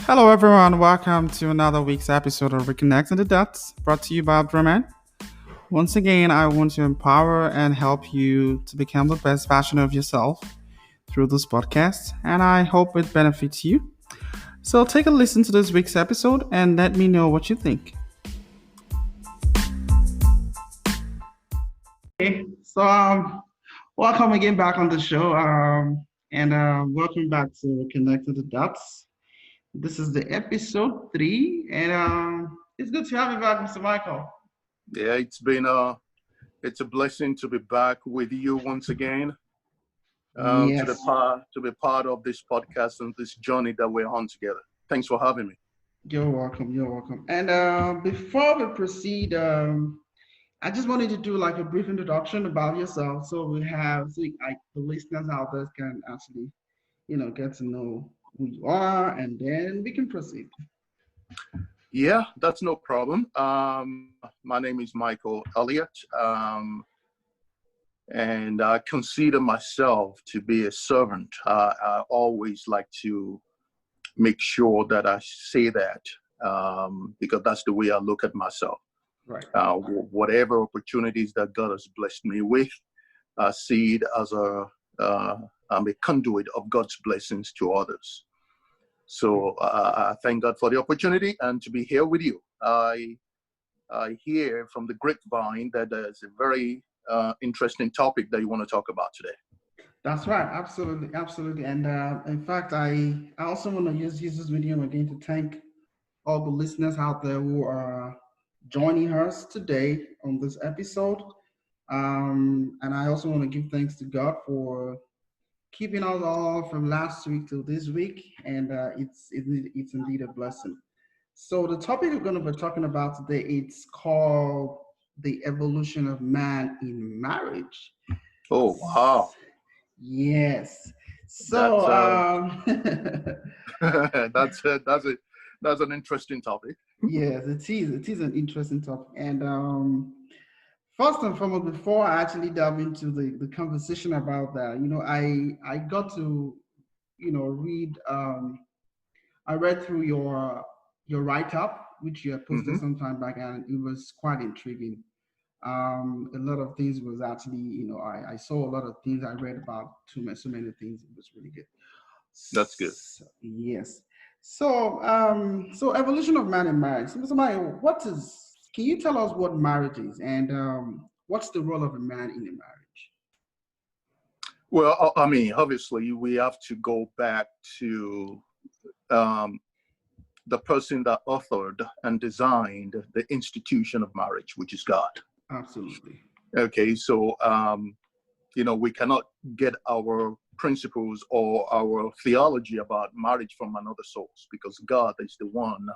Hello, everyone. Welcome to another week's episode of Reconnecting the Dots, brought to you by Abdurrahman. Once again, I want to empower and help you to become the best version of yourself through this podcast, and I hope it benefits you. So, take a listen to this week's episode and let me know what you think. Okay, welcome again back on the show, and welcome back to Connecting the Dots. This is the episode 3, and it's good to have you back, Mr. Michael. Yeah, it's a blessing to be back with you once again. Yes. To be part of this podcast and this journey that we're on together. Thanks for having me. You're welcome. You're welcome. And before we proceed, I just wanted to do like a brief introduction about yourself, so like the listeners out there can actually, get to know who you are, and then we can proceed. Yeah, that's no problem. My name is Michael Elliott, and I consider myself to be a servant. I always like to make sure that I say that because that's the way I look at myself. Right. Whatever opportunities that God has blessed me with, I see it as I'm a conduit of God's blessings to others. So I thank God for the opportunity and to be here with you. I hear from the grapevine that there's a very interesting topic that you want to talk about today. That's right. Absolutely. Absolutely. And in fact, I also want to use this video again to thank all the listeners out there who are joining us today on this episode. And I also want to give thanks to God for keeping us all from last week to this week, and it's indeed a blessing. So the topic we're going to be talking about today, it's called the evolution of man in marriage. Oh wow! Yes. So that's an interesting topic. Yes, it is. It is an interesting topic, and first and foremost, before I actually delve into the conversation about that, I got to, read. I read through your write up, which you had posted some time back, and it was quite intriguing. A lot of things was actually, I saw a lot of things. I read about so many things. It was really good. That's good. Yes. So evolution of man in marriage. So, Mr. Mayo, can you tell us what marriage is, and what's the role of a man in a marriage? Well, I mean, obviously, we have to go back to the person that authored and designed the institution of marriage, which is God. Absolutely. Okay, so we cannot get our principles or our theology about marriage from another source, because God is the one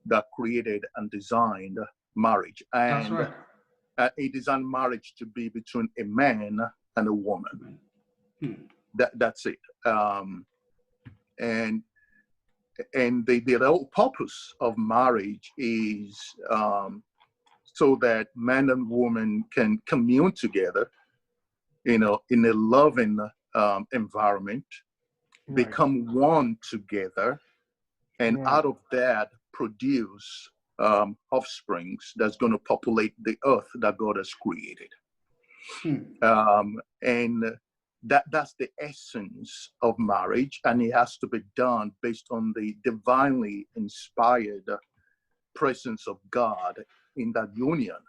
that created and designed marriage. And that's right. He designed marriage to be between a man and a woman. That's it. And the whole purpose of marriage is so that man and woman can commune together, in a loving environment, right, become one together, and right, out of that produce offsprings that's going to populate the earth that God has created. And that's the essence of marriage, and it has to be done based on the divinely inspired presence of God in that union.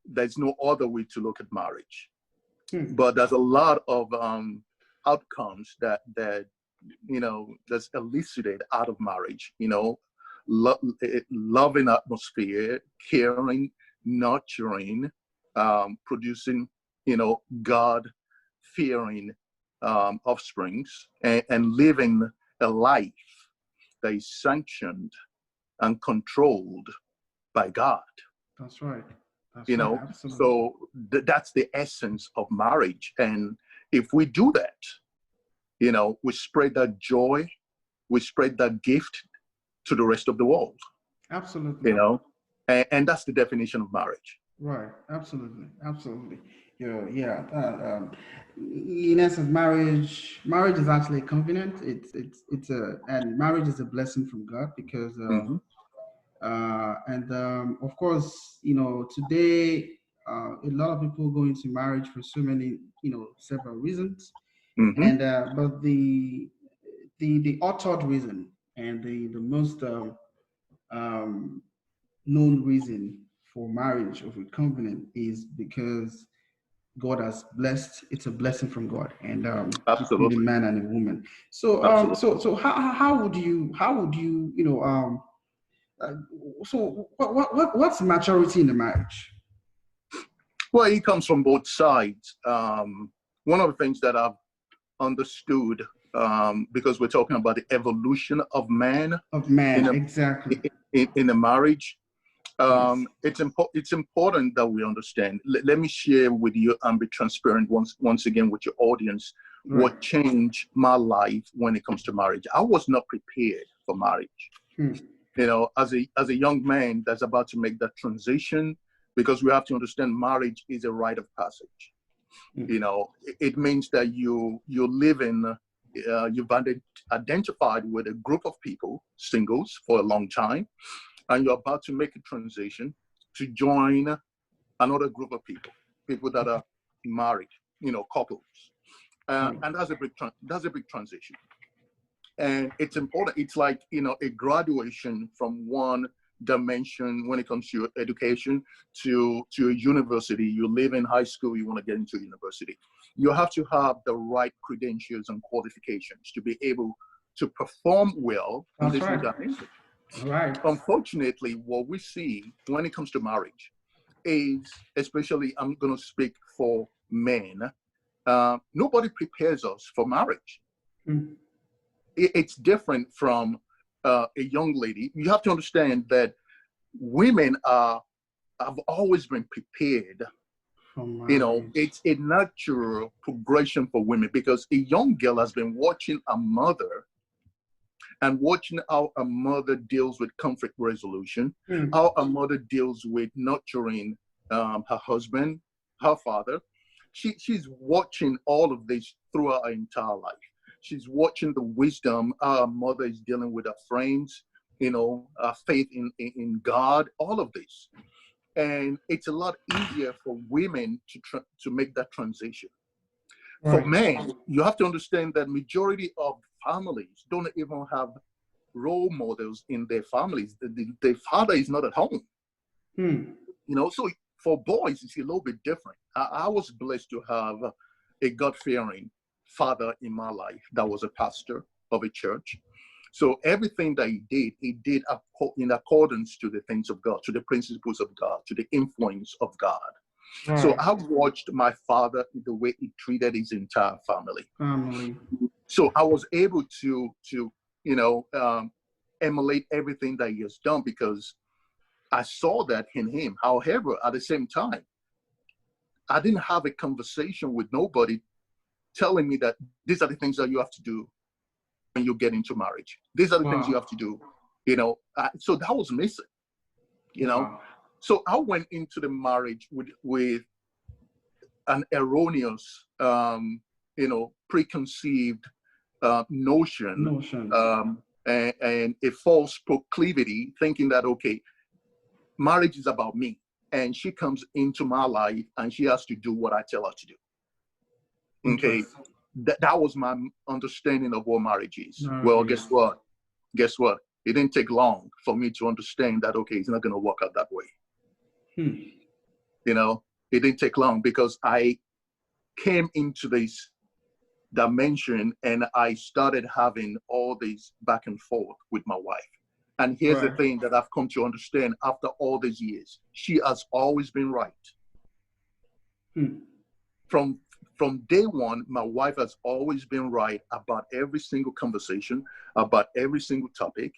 There's no other way to look at marriage. But there's a lot of outcomes that that's elicited out of marriage. Loving atmosphere, caring, nurturing, producing God-fearing offsprings, and living a life that is sanctioned and controlled by God. That's right. So that's the essence of marriage. And if we do that, we spread that joy, we spread that gift to the rest of the world. Absolutely. And that's the definition of marriage. Right. Absolutely. Absolutely. Yeah. Yeah. In essence, marriage is actually a covenant. And marriage is a blessing from God because Hmm. and of course, today a lot of people go into marriage for so many, several reasons, Hmm. and but the authored reason and the most um, known reason for marriage of a covenant is because God has blessed. It's a blessing from God, and between a Absolutely. man and a woman. So Absolutely. how would you uh, so what's maturity in the marriage? Well, it comes from both sides. One of the things that I've understood, because we're talking about the evolution of man Of man, in a exactly. in a marriage, Yes. it's important that we understand. Let me share with you and be transparent once again with your audience Right. what changed my life when it comes to marriage. I was not prepared for marriage. Hmm. As a young man that's about to make that transition, because we have to understand marriage is a rite of passage. Hmm. It means that you live in you've identified with a group of people, singles, for a long time, and you're about to make a transition to join another group of people that are married, couples, Hmm. and that's a big transition, and it's important. It's like a graduation from one dimension when it comes to your education to a university. You live in high school, you want to get into university, you have to have the right credentials and qualifications to be able to perform well in That's this new right. dimension. Right. Unfortunately, what we see when it comes to marriage is, especially I'm going to speak for men, nobody prepares us for marriage. Hmm. It's different from a young lady. You have to understand that women have always been prepared. For marriage. It's a natural progression for women because a young girl has been watching a mother and watching how a mother deals with conflict resolution, Hmm. how a mother deals with nurturing her husband, her father. She's watching all of this throughout her entire life. She's watching the wisdom our mother is dealing with her friends, faith in God, all of this. And it's a lot easier for women to make that transition. For Right. men, you have to understand that majority of families don't even have role models in their families. The father is not at home, Hmm. So for boys, it's a little bit different. I was blessed to have a God-fearing father in my life that was a pastor of a church. So everything that he did in accordance to the things of God, to the principles of God, to the influence of God. So Right. I watched my father, the way he treated his entire family. Family. So I was able to you know um, emulate everything that he has done because I saw that in him. However, at the same time, I didn't have a conversation with nobody telling me that these are the things that you have to do when you get into marriage. These are the things you Wow. have to do. So that was missing. You know, Wow. so I went into the marriage with an erroneous, preconceived notion, Notions. and a false proclivity, thinking that okay, marriage is about me, and she comes into my life and she has to do what I tell her to do. Okay, Interesting. that was my understanding of what marriage is. Well, Marriage. guess what? It didn't take long for me to understand that okay, it's not going to work out that way. Hmm. You know, it didn't take long because I came into this dimension and I started having all these back and forth with my wife. And here's the Right. thing that I've come to understand after all these years: she has always been right. Hmm. From from day one, my wife has always been right about every single conversation, about every single topic.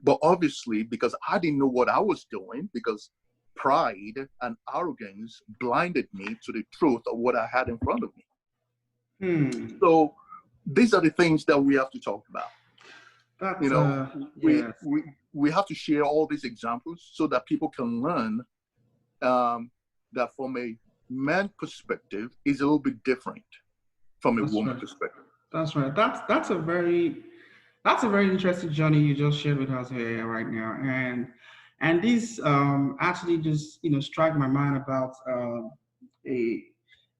But obviously, because I didn't know what I was doing, because pride and arrogance blinded me to the truth of what I had in front of me. Hmm. So these are the things that we have to talk about. You That's know, we yes. we we have to share all these examples so that people can learn. Um, that from a man perspective is a little bit different from a That's woman right. perspective. That's right. That's a very interesting journey you just shared with us here right now, and this actually just struck my mind about a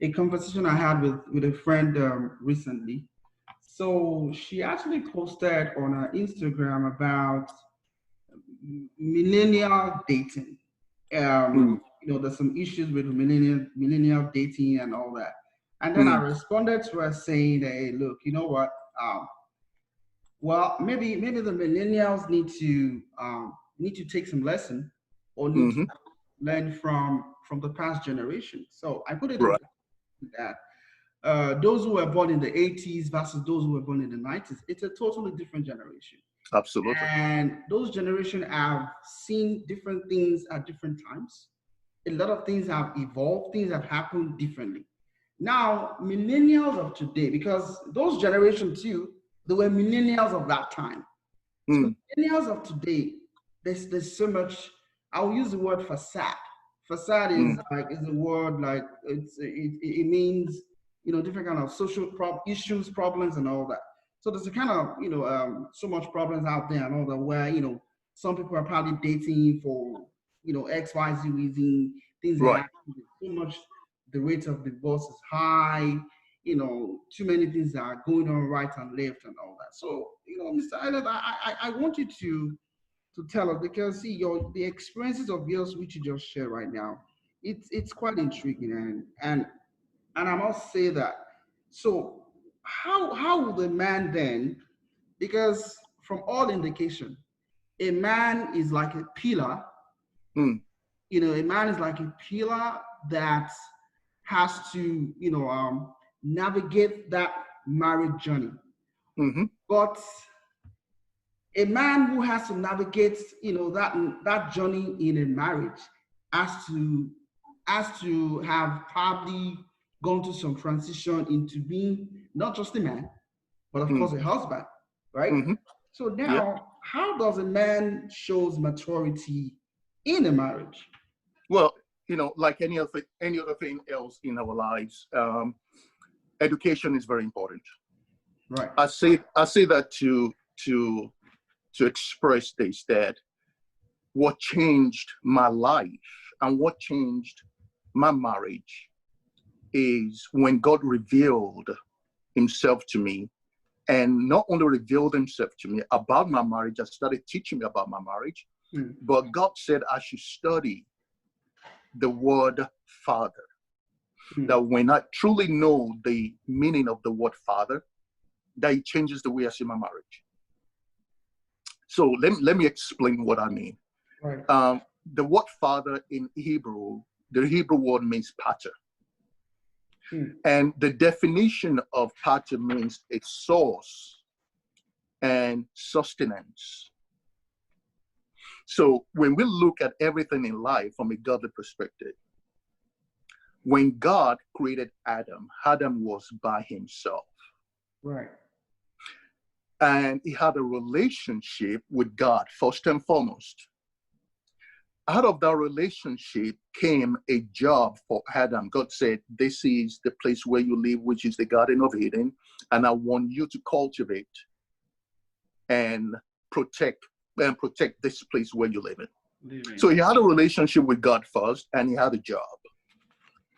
a conversation I had with a friend recently. So she actually posted on her Instagram about millennial dating. Mm, There's some issues with millennial dating and all that. And then I mm, responded to her saying, "Hey, look, you know what? Well, maybe the millennials need to take some lesson or need to hmm. learn from the past generation." So I put it Right. into that those who were born in the 80s versus those who were born in the 90s, it's a totally different generation. Absolutely. And those generations have seen different things at different times. A lot of things have evolved, things have happened differently. Now, millennials of today, because those generations too, they were millennials of that time. So Mm, millennials of today, there's so much. I'll use the word facade. Facade mm, is a word like it means different kind of social issues, problems, and all that. So there's a kind of so much problems out there and all that where some people are probably dating for XYZ reason, things are right. happening so much. The rate of divorce is high. Too many things are going on right and left and all that. So, Mr. Island, I want you to tell us because see the experiences of yours which you just shared right now, it's quite intriguing and I must say that. So how will the man then, because from all indication, a man is like a pillar, Mm, a man is like a pillar that has to, navigate that marriage journey. hmm. But a man who has to navigate, that journey in a marriage has to have probably gone through some transition into being not just a man, but of Mm, course a husband, right? hmm. So Yeah. now, how does a man shows maturity in a marriage? Well, like any other thing else in our lives, education is very important. Right. I say that to express this, that what changed my life and what changed my marriage is when God revealed himself to me, and not only revealed himself to me about my marriage and started teaching me about my marriage, Hmm. but God said I should study the word father. Hmm. That when I truly know the meaning of the word father, that it changes the way I see my marriage. So let me explain what I mean. Right. The word father in Hebrew, the Hebrew word means pater. Hmm. And the definition of pater means a source and sustenance. So when we look at everything in life from a godly perspective, when God created Adam, Adam was by himself. Right. And he had a relationship with God, first and foremost. Out of that relationship came a job for Adam. God said, "This is the place where you live, which is the Garden of Eden, and I want you to cultivate and protect this place where you live in." Living. So he had a relationship with God first, and he had a job.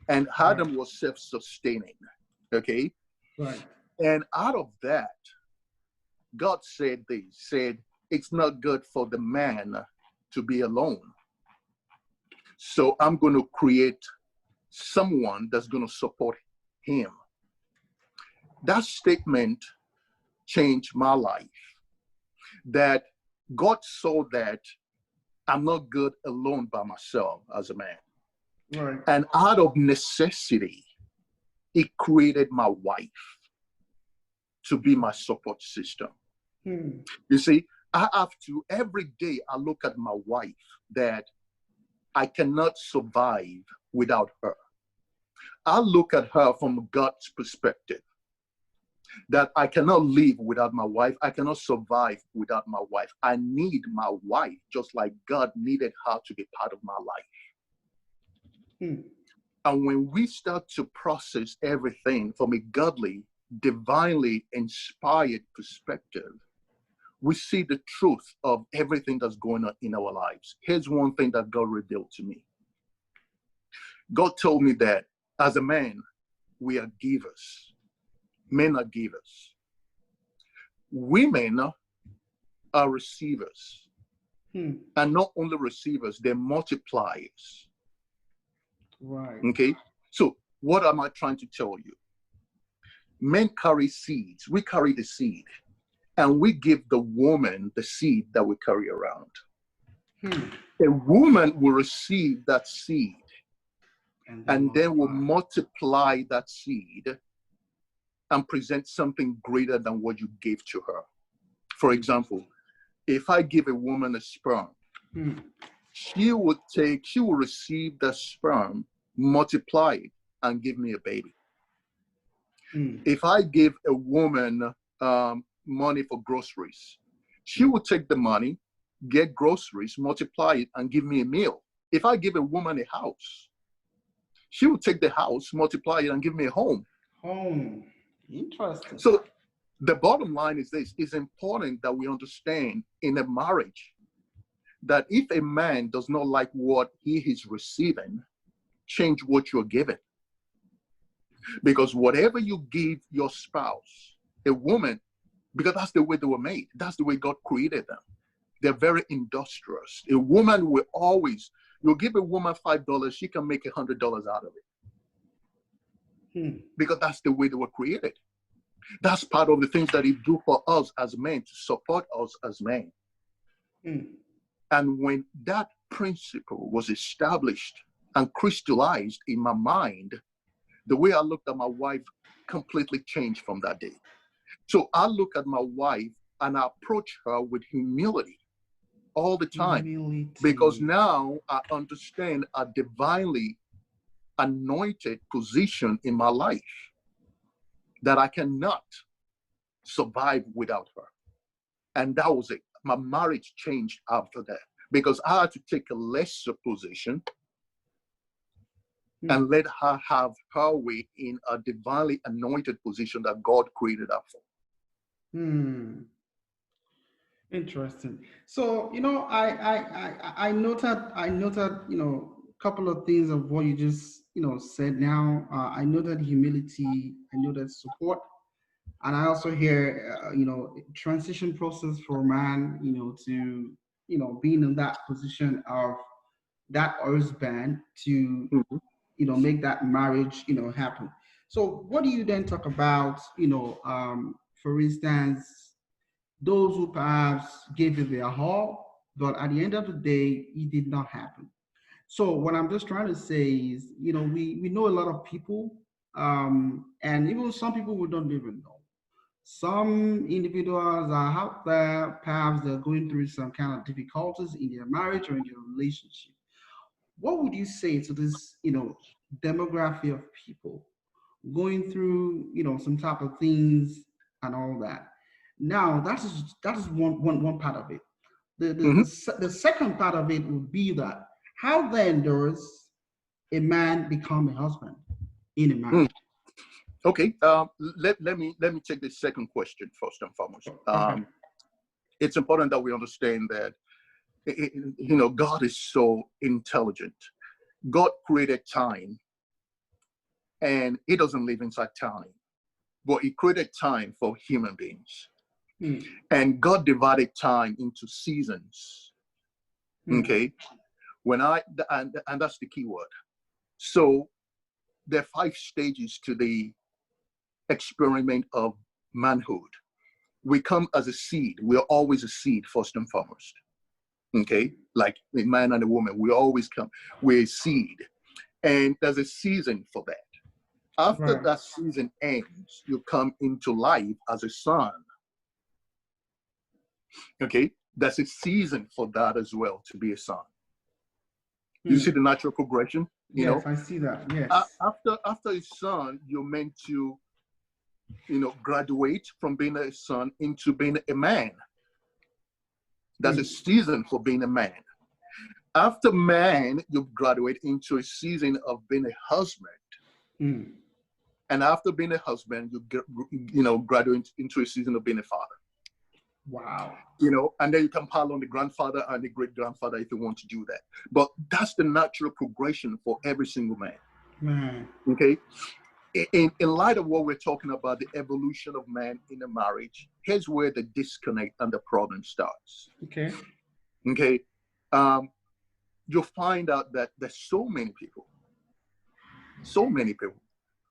And Right. Adam was self-sustaining. Okay. Right. And out of that, God said it's not good for the man to be alone. So I'm going to create someone that's going to support him. That statement changed my life. That God saw that I'm not good alone by myself as a man. Right. And out of necessity, he created my wife to be my support system. Hmm. You see, I have to, every day I look at my wife that I cannot survive without her. I look at her from God's perspective, that I cannot live without my wife. I cannot survive without my wife. I need my wife, just like God needed her to be part of my life. Hmm. And when we start to process everything from a godly, divinely inspired perspective, we see the truth of everything that's going on in our lives. Here's one thing that God revealed to me. God told me that as a man, we are givers. Men are givers. Women are receivers. And not only receivers, they're multipliers. Right. Okay? So what am I trying to tell you? Men carry seeds. We carry the seed. And we give the woman the seed that we carry around. A woman will receive that seed and then will multiply that seed and present something greater than what you gave to her. For example, if I give a woman a sperm, she will receive the sperm, multiply it, and give me a baby. If I give a woman money for groceries, she will take the money, get groceries, multiply it, and give me a meal. If I give a woman a house, she will take the house, multiply it, and give me a home. Home. Interesting. So the bottom line is this: it's important that we understand in a marriage that if a man does not like what he is receiving, change what you're giving. Because whatever you give your spouse, a woman, because that's the way they were made. That's the way God created them. They're very industrious. A woman will always, you'll give a woman $5, she can make $100 out of it. Because that's the way they were created. That's part of the things that he do for us as men, to support us as men. And when that principle was established and crystallized in my mind, the way I looked at my wife completely changed from that day. So I look at my wife and I approach her with humility all the time, because now I understand a divinely anointed position in my life that I cannot survive without her. And that was it. My marriage changed after that, because I had to take a lesser position and let her have her way in a divinely anointed position that God created her for. Interesting. So, I noted, a couple of things of what you just, said now. I noted humility, I noted support, and I also hear, transition process for a man, to, being in that position of that husband to, make that marriage, happen. So what do you then talk about, for instance, those who perhaps gave it their all, but at the end of the day, it did not happen. So what I'm just trying to say is, we know a lot of people, and even some people we don't even know. Some individuals are out there, perhaps they're going through some kind of difficulties in their marriage or in their relationship. What would you say to this, demography of people going through, some type of things and all that? Now, that is one part of it. The second part of it would be that how then does a man become a husband in a marriage? Okay, let me take the second question first and foremost. It's important that we understand that God is so intelligent. God created time, and He doesn't live inside time, but He created time for human beings. And God divided time into seasons. Okay, and that's the key word. So there are 5 stages to the experiment of manhood. We come as a seed. We're always a seed first and foremost. Okay, like a man and a woman, we always come. We're a seed, and there's a season for that. After that season ends, you come into life as a son. Okay, there's a season for that as well, to be a son. You see the natural progression? Yes, I see that. Yes. After a son, you're meant to, graduate from being a son into being a man. There's a season for being a man. After man, you graduate into a season of being a husband. Mm. And after being a husband, graduate into a season of being a father. Wow. And then you can pile on the grandfather and the great grandfather if you want to do that. But that's the natural progression for every single man. Man. Okay. In light of what we're talking about, the evolution of man in a marriage, here's where the disconnect and the problem starts. Okay. Okay. You'll find out that there's so many people.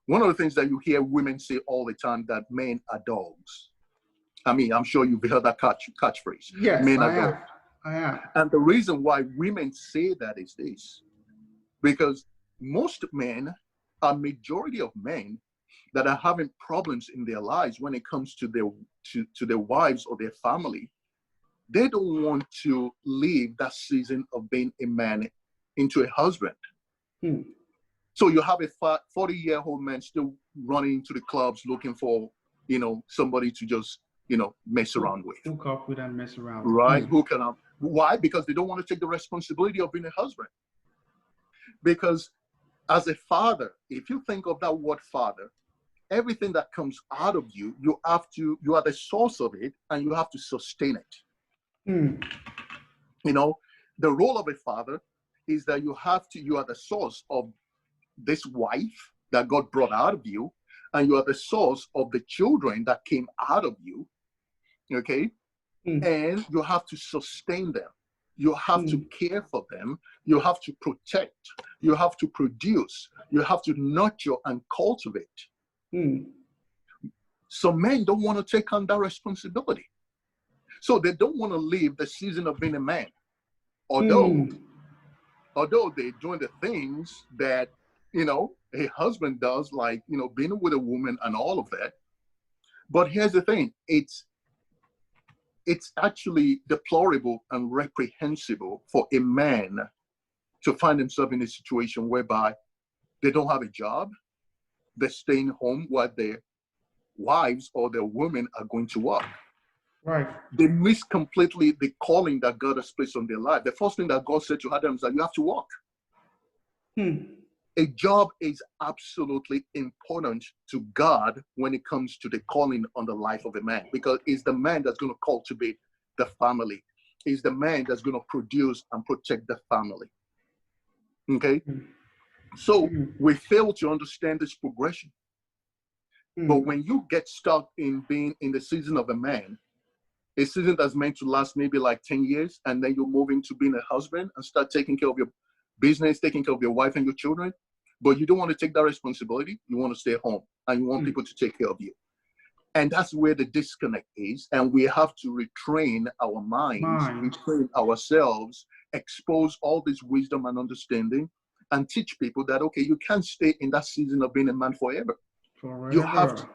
One of the things that you hear women say all the time, that men are dogs. I mean, I'm sure you've heard that catchphrase. Yes, Men I are have. dogs. I have. And the reason why women say that is this, because most men, a majority of men that are having problems in their lives when it comes to their wives or their family, they don't want to leave that season of being a man into a husband. Hmm. So you have a 40-year-old man still running into the clubs looking for, somebody to just, mess around with. Hook up with and mess around. Right? Hook up. Why? Because they don't want to take the responsibility of being a husband. Because as a father, if you think of that word father, everything that comes out of you, you are the source of it, and you have to sustain it. The role of a father is that you are the source of this wife that God brought out of you, and you are the source of the children that came out of you. Okay. And you have to sustain them. You have to care for them. You have to protect. You have to produce. You have to nurture and cultivate. So men don't want to take on that responsibility. So they don't want to leave the season of being a man. Although they're doing the things that, a husband does, like, being with a woman and all of that. But here's the thing. It's actually deplorable and reprehensible for a man to find himself in a situation whereby they don't have a job, they're staying home while their wives or their women are going to work. Right. They miss completely the calling that God has placed on their life. The first thing that God said to Adam is that you have to work. A job is absolutely important to God when it comes to the calling on the life of a man, because it's the man that's going to cultivate the family. It's the man that's going to produce and protect the family. Okay? So we fail to understand this progression. But when you get stuck in being in the season of a man, a season that's meant to last maybe like 10 years, and then you move into being a husband and start taking care of your business, taking care of your wife and your children, but you don't want to take that responsibility. You want to stay home and you want people to take care of you. And that's where the disconnect is. And we have to retrain our minds, retrain ourselves, expose all this wisdom and understanding, and teach people that, okay, you can't stay in that season of being a man forever. You have to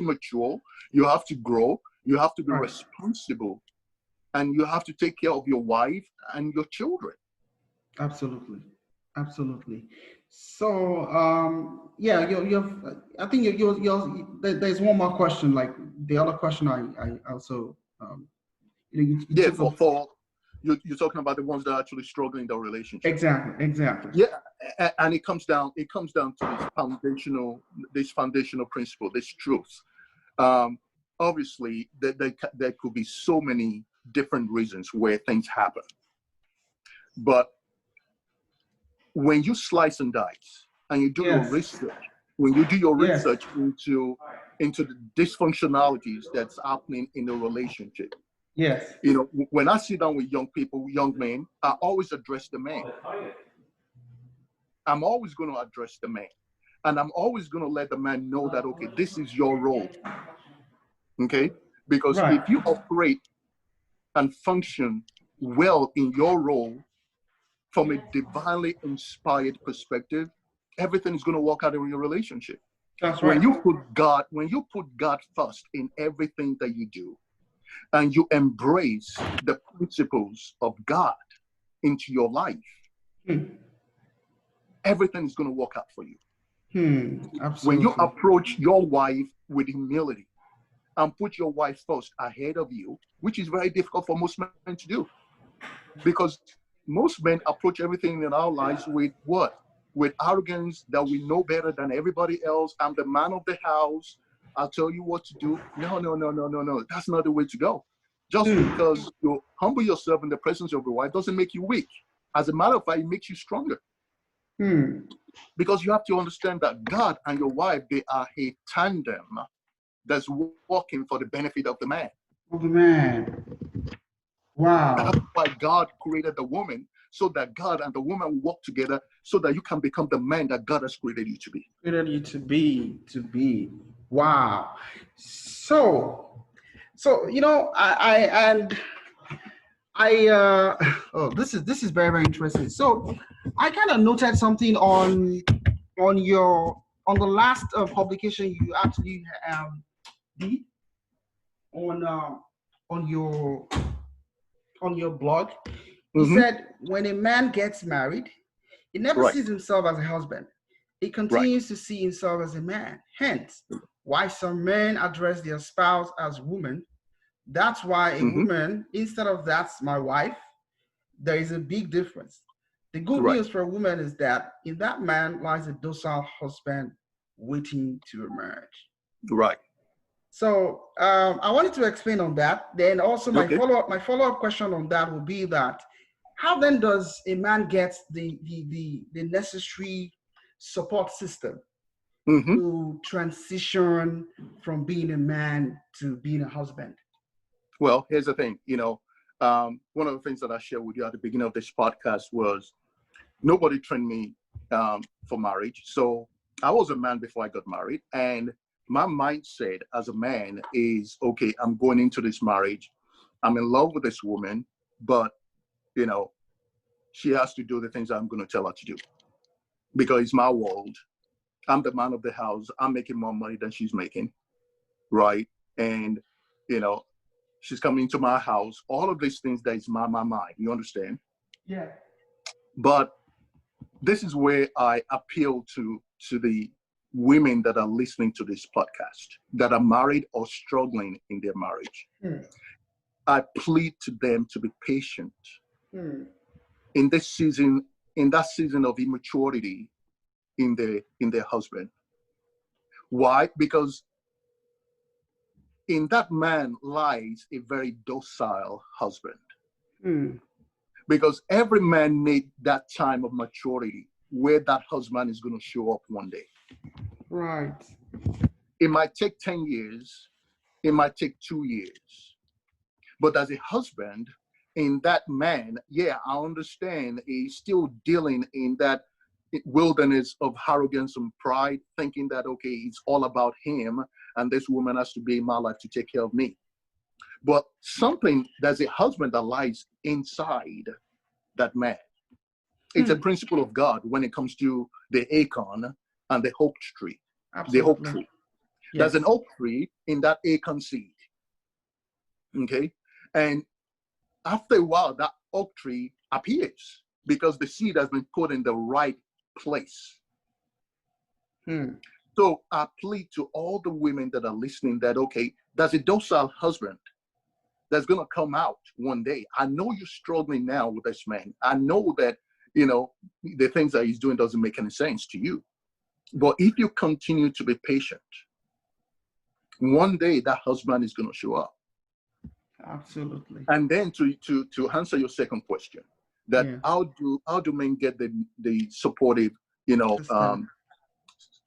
mature, you have to grow, you have to be responsible, and you have to take care of your wife and your children. Absolutely. So, yeah, I think there's one more question, like the other question I also, you're talking about the ones that are actually struggling in their relationship. Exactly. Yeah, and it comes down to this foundational principle, this truth. Obviously, there could be so many different reasons where things happen, but when you slice and dice and you do your research, into the dysfunctionalities that's happening in the relationship. Yes. When I sit down with young men, I always address the man. I'm always going to address the man. And I'm always going to let the man know that, okay, this is your role. Okay? Because if you operate and function well in your role from a divinely inspired perspective, everything is going to work out in your relationship. That's right. When you put God first in everything that you do, and you embrace the principles of God into your life, everything is going to work out for you. Absolutely. When you approach your wife with humility and put your wife first ahead of you, which is very difficult for most men to do, because most men approach everything in our lives with what? With arrogance, that we know better than everybody else. I'm the man of the house. I'll tell you what to do. No, no, no, no, no, no. That's not the way to go. Just because you humble yourself in the presence of your wife doesn't make you weak. As a matter of fact, it makes you stronger. Because you have to understand that God and your wife, they are a tandem that's working for the benefit of the man. Of the man. Wow. That's why God created the woman, so that God and the woman work together so that you can become the man that God has created you to be. Created you to be. Wow. So you know, oh, this is very, very interesting. So I kind of noted something on the last publication you actually did on your blog. You said when a man gets married, he never sees himself as a husband. He continues to see himself as a man. Hence, why some men address their spouse as woman. That's why a woman, instead of that's my wife, there is a big difference. The good news for a woman is that in that man lies a docile husband waiting to emerge. Right. So I wanted to explain on that. Then also my follow-up question on that will be that how then does a man get the necessary support system to transition from being a man to being a husband? Well, here's the thing. You know, one of the things that I shared with you at the beginning of this podcast was nobody trained me for marriage. So I was a man before I got married, and my mindset as a man is, okay, I'm going into this marriage. I'm in love with this woman, but, you know, she has to do the things I'm going to tell her to do because it's my world. I'm the man of the house. I'm making more money than she's making, right? And, you know, she's coming into my house. All of these things that is my mind. You understand? Yeah. But this is where I appeal to the women that are listening to this podcast, that are married or struggling in their marriage. I plead to them to be patient in this season, in that season of immaturity in their husband. Why? Because in that man lies a very docile husband. Because every man needs that time of maturity where that husband is going to show up one day. Right. It might take 10 years. It might take 2 years. But as a husband, in that man, yeah, I understand he's still dealing in that wilderness of arrogance and pride, thinking that, okay, it's all about him and this woman has to be in my life to take care of me. But something that's a husband that lies inside that man. It's a principle of God when it comes to the acorn and the oak tree. Absolutely. The oak tree. Yes. There's an oak tree in that acorn seed. Okay? And after a while, that oak tree appears because the seed has been put in the right place. So I plead to all the women that are listening that, okay, there's a docile husband that's going to come out one day. I know you're struggling now with this man. I know that, you know, the things that he's doing doesn't make any sense to you. But if you continue to be patient, one day that husband is going to show up. Absolutely. And then to answer your second question, that how do men get the supportive, you know,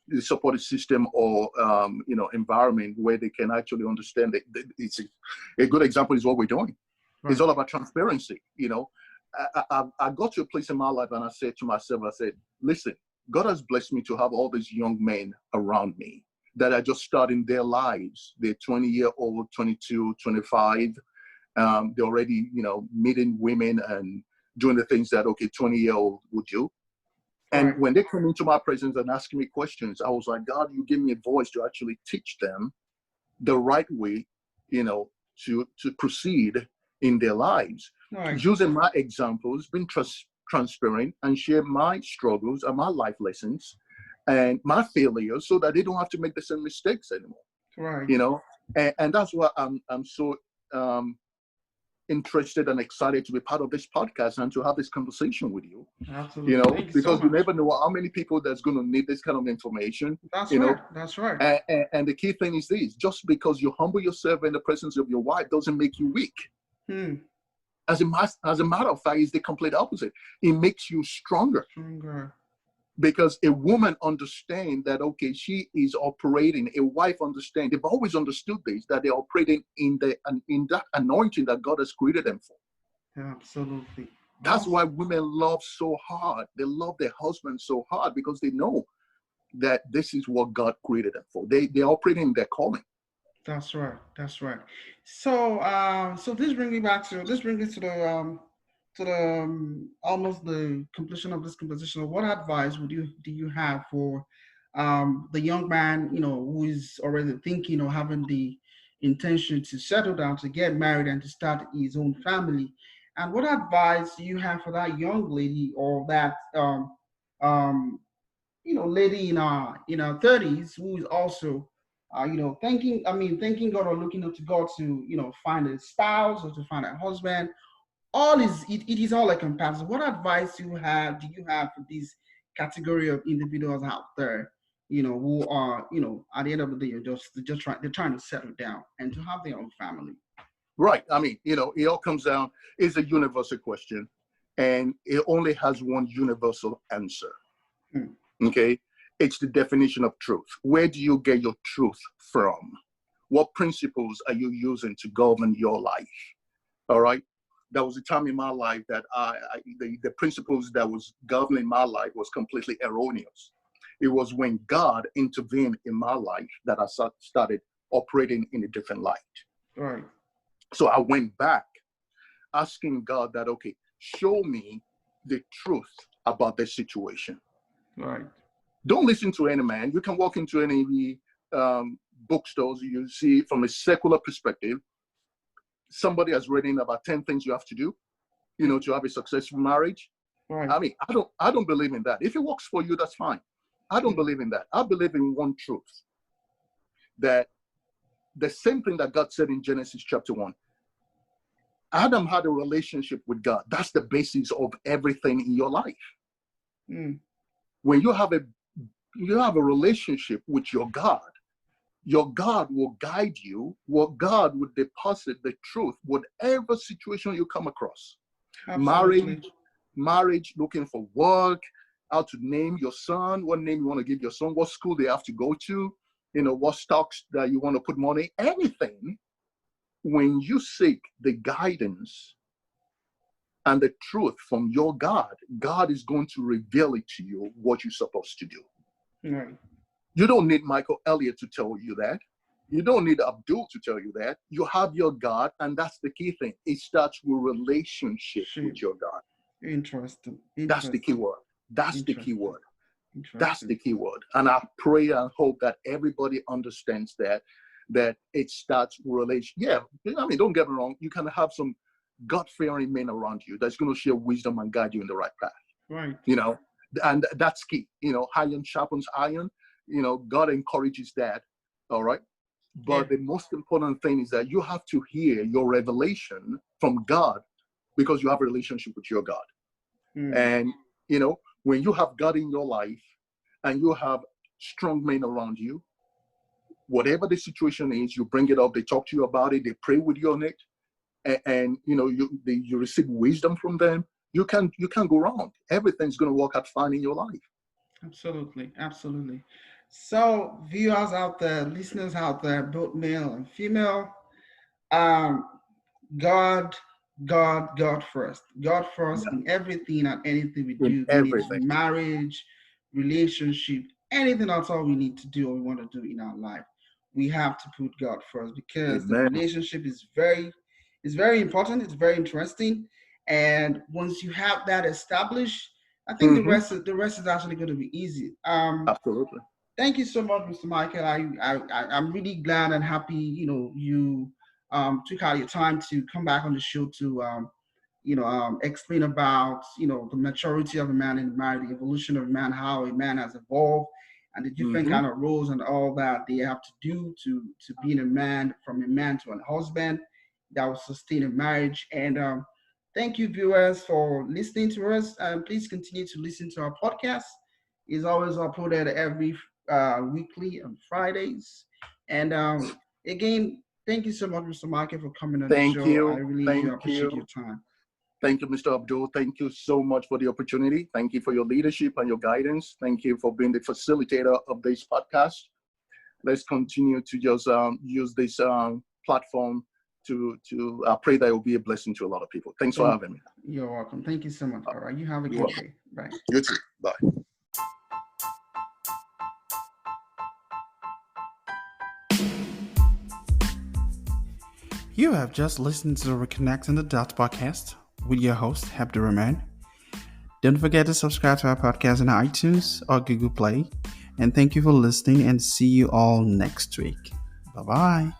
the supportive system or you know, environment where they can actually understand that it's a good example is what we're doing. It's all about transparency. You know, I got to a place in my life and I said to myself, I said, listen, God has blessed me to have all these young men around me that are just starting their lives. They're 20-year-old, 22, 25. They're already, you know, meeting women and doing the things that, okay, 20-year-old would do. And when they come into my presence and asking me questions, I was like, God, you give me a voice to actually teach them the right way, you know, to proceed in their lives. Using my examples, being transparent and share my struggles and my life lessons and my failures so that they don't have to make the same mistakes anymore. You know, and that's why I'm so interested and excited to be part of this podcast and to have this conversation with you. Absolutely. You know, Thank you so because you much. never know how many people that's going to need this kind of information. That's You know, right. That's right. and the key thing is this: just because you humble yourself in the presence of your wife doesn't make you weak. Hmm. As a matter of fact, it's the complete opposite. It makes you stronger. Stronger. Because a woman understands that, okay, she is operating, a wife understands, they've always understood this, that they're operating in that anointing that God has created them for. Absolutely. That's why women love so hard. They love their husbands so hard because they know that this is what God created them for. They're operating in their calling. That's right. That's right. So, so this brings me back to almost the completion of this conversation. What advice do you have for the young man, who is already thinking or having the intention to settle down, to get married, and to start his own family? And what advice do you have for that young lady or that um, lady in our 30s who is also thanking God or looking up to God to, find a spouse or to find a husband. It is all encompassing. What advice do you have for this category of individuals out there, who are, at the end of the day, they're trying to settle down and to have their own family? Right. I mean, it all comes down, it's a universal question, and it only has one universal answer. Hmm. Okay. It's the definition of truth. Where do you get your truth from? What principles are you using to govern your life? All right. There was a time in my life that the principles that was governing my life was completely erroneous. It was when God intervened in my life that I started operating in a different light. Right. So I went back asking God that, okay, show me the truth about this situation. Right. Don't listen to any man. You can walk into any bookstores, you see from a secular perspective, somebody has written about 10 things you have to do, to have a successful marriage. Right. I mean, I don't believe in that. If it works for you, that's fine. I don't believe in that. I believe in one truth, that the same thing that God said in Genesis chapter 1. Adam had a relationship with God. That's the basis of everything in your life. Mm. When you have a relationship with your God will guide you. What God would deposit the truth, whatever situation you come across. Absolutely. Marriage, looking for work, how to name your son, what name you want to give your son, what school they have to go to, what stocks that you want to put money, anything. When you seek the guidance and the truth from your God, God is going to reveal it to you what you're supposed to do. Right. You don't need Michael Elliott to tell you that. You don't need Abdul to tell you that. You have your God, and that's the key thing. It starts with relationship with your God. Interesting. That's the key word. That's the key word. That's the key word. And I pray and hope that everybody understands that it starts with relation. Yeah, I mean, don't get me wrong. You can have some God-fearing men around you that's going to share wisdom and guide you in the right path. Right. And that's key. Iron sharpens iron. God encourages that. All right. But the most important thing is that you have to hear your revelation from God, because you have a relationship with your God. Mm. And, when you have God in your life and you have strong men around you, whatever the situation is, you bring it up, they talk to you about it, they pray with you on it, and you receive wisdom from them. You can't go wrong. Everything's going to work out fine in your life. Absolutely. Absolutely. So viewers out there, listeners out there, both male and female, God first. God first in everything and anything we do. Be it marriage, relationship, anything at all we need to do or we want to do in our life. We have to put God first, because the relationship is very important. It's very interesting. And once you have that established, I think the rest is actually going to be easy. Absolutely. Thank you so much, Mr. Michael. I'm really glad and happy, you took out your time to come back on the show to explain about the maturity of a man in marriage, the evolution of a man, how a man has evolved, and the different kind of roles and all that they have to do to being a man, from a man to a husband. that will sustain a marriage. And thank you, viewers, for listening to us. Please continue to listen to our podcast. It's always uploaded every weekly on Fridays. And again, thank you so much, Mr. Market, for coming on the Thank show. I you. really do Thank appreciate you. your time. Thank you, Mr. Abdul. Thank you so much for the opportunity. Thank you for your leadership and your guidance. Thank you for being the facilitator of this podcast. Let's continue to just use this platform to pray that it will be a blessing to a lot of people. Thanks for having me. You're welcome. Thank you so much. All right. You have a You're good day. Bye. You too. Bye. You have just listened to the Reconnecting the Dots podcast with your host, Abdurrahman. Don't forget to subscribe to our podcast on iTunes or Google Play. And thank you for listening, and see you all next week. Bye-bye.